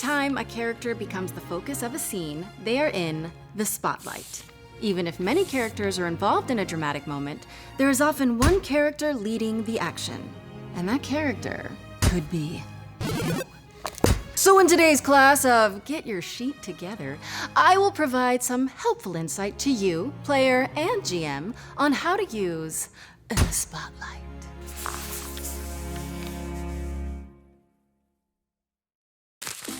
time a character becomes the focus of a scene, they are in the spotlight. Even if many characters are involved in a dramatic moment, there is often one character leading the action. And that character could be you. So in today's class of Get Your Sheet Together, I will provide some helpful insight to you, player and GM, on how to use the spotlight.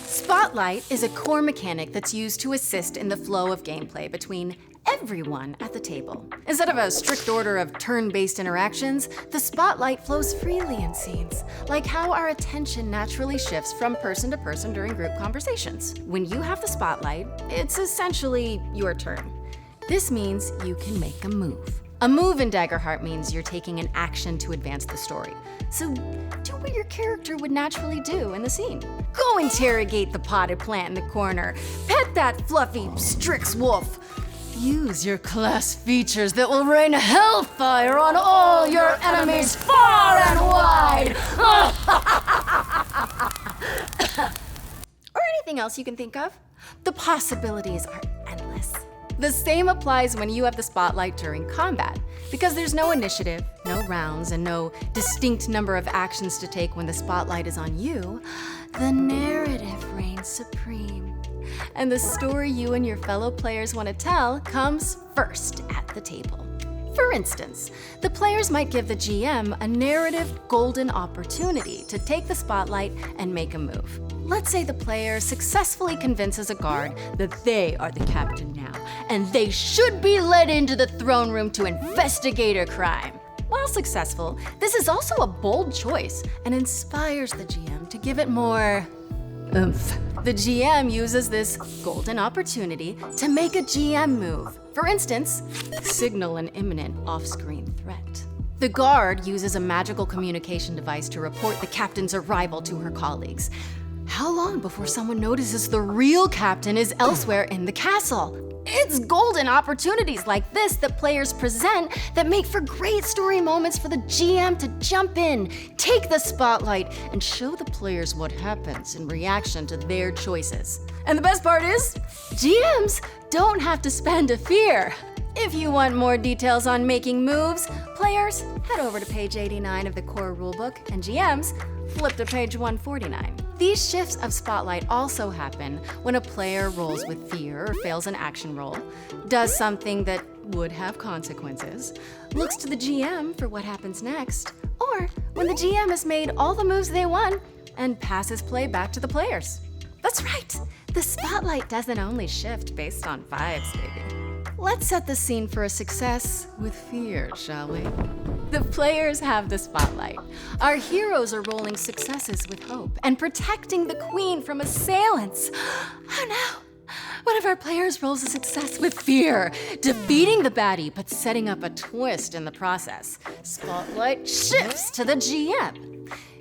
Spotlight is a core mechanic that's used to assist in the flow of gameplay between everyone at the table. Instead of a strict order of turn-based interactions, the spotlight flows freely in scenes, like how our attention naturally shifts from person to person during group conversations. When you have the spotlight, it's essentially your turn. This means you can make a move. A move in Daggerheart means you're taking an action to advance the story. So do what your character would naturally do in the scene. Go interrogate the potted plant in the corner. Pet that fluffy Strix wolf. Use your class features that will rain hellfire on all your enemies far and wide. Or anything else you can think of. The possibilities are endless. The same applies when you have the spotlight during combat, because there's no initiative, no rounds, and no distinct number of actions to take when the spotlight is on you. The narrative reigns supreme. And the story you and your fellow players want to tell comes first at the table. For instance, the players might give the GM a narrative golden opportunity to take the spotlight and make a move. Let's say the player successfully convinces a guard that they are the captain now, and they should be led into the throne room to investigate a crime. While successful, this is also a bold choice and inspires the GM to give it more oomph. The GM uses this golden opportunity to make a GM move. For instance, signal an imminent off-screen threat. The guard uses a magical communication device to report the captain's arrival to her colleagues. How long before someone notices the real captain is elsewhere in the castle? It's golden opportunities like this that players present that make for great story moments for the GM to jump in, take the spotlight, and show the players what happens in reaction to their choices. And the best part is, GMs don't have to spend a fear. If you want more details on making moves, players, head over to page 89 of the core rulebook, and GMs, flip to page 149. These shifts of spotlight also happen when a player rolls with fear or fails an action roll, does something that would have consequences, looks to the GM for what happens next, or when the GM has made all the moves they want and passes play back to the players. That's right, the spotlight doesn't only shift based on vibes, baby. Let's set the scene for a success with fear, shall we? The players have the spotlight. Our heroes are rolling successes with hope and protecting the queen from assailants. Oh no! One of our players rolls a success with fear, defeating the baddie but setting up a twist in the process. Spotlight shifts to the GM.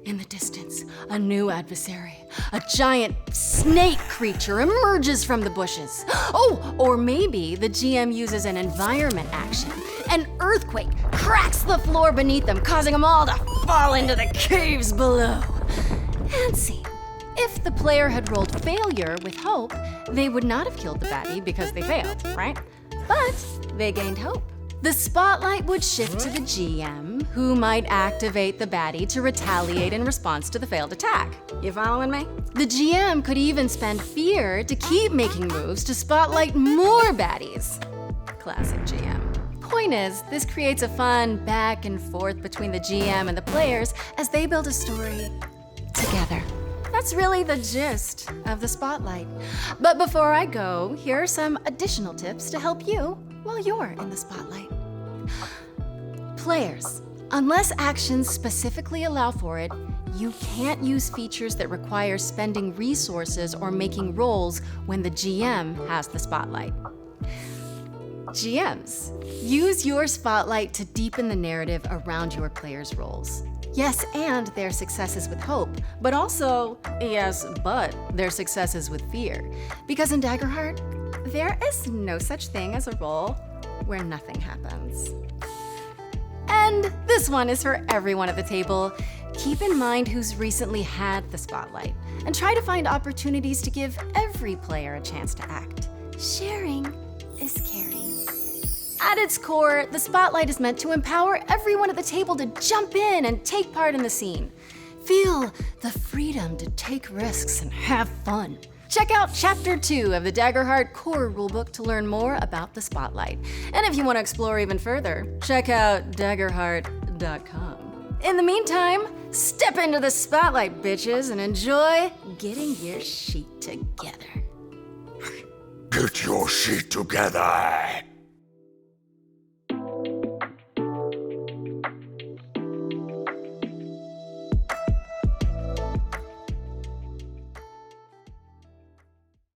In the distance, a new adversary, a giant snake creature emerges from the bushes. Oh, or maybe the GM uses an environment action. An earthquake cracks the floor beneath them, causing them all to fall into the caves below. And see, if the player had rolled failure with hope, they would not have killed the baddie because they failed, right? But they gained hope. The spotlight would shift to the GM, who might activate the baddie to retaliate in response to the failed attack. You following me? The GM could even spend fear to keep making moves to spotlight more baddies. Classic GM. Point is, this creates a fun back and forth between the GM and the players as they build a story together. That's really the gist of the spotlight. But before I go, here are some additional tips to help you while you're in the spotlight. Players, unless actions specifically allow for it, you can't use features that require spending resources or making rolls when the GM has the spotlight. GMs, use your spotlight to deepen the narrative around your players' roles. Yes, and their successes with hope, but also, yes, but their successes with fear. Because in Daggerheart, there is no such thing as a roll where nothing happens. And this one is for everyone at the table. Keep in mind who's recently had the spotlight, and try to find opportunities to give every player a chance to act. Sharing is caring. At its core, the spotlight is meant to empower everyone at the table to jump in and take part in the scene. Feel the freedom to take risks and have fun. Check out Chapter 2 of the Daggerheart core rulebook to learn more about the spotlight. And if you want to explore even further, check out daggerheart.com. In the meantime, step into the spotlight, bitches, and enjoy getting your sheet together. Get your sheet together.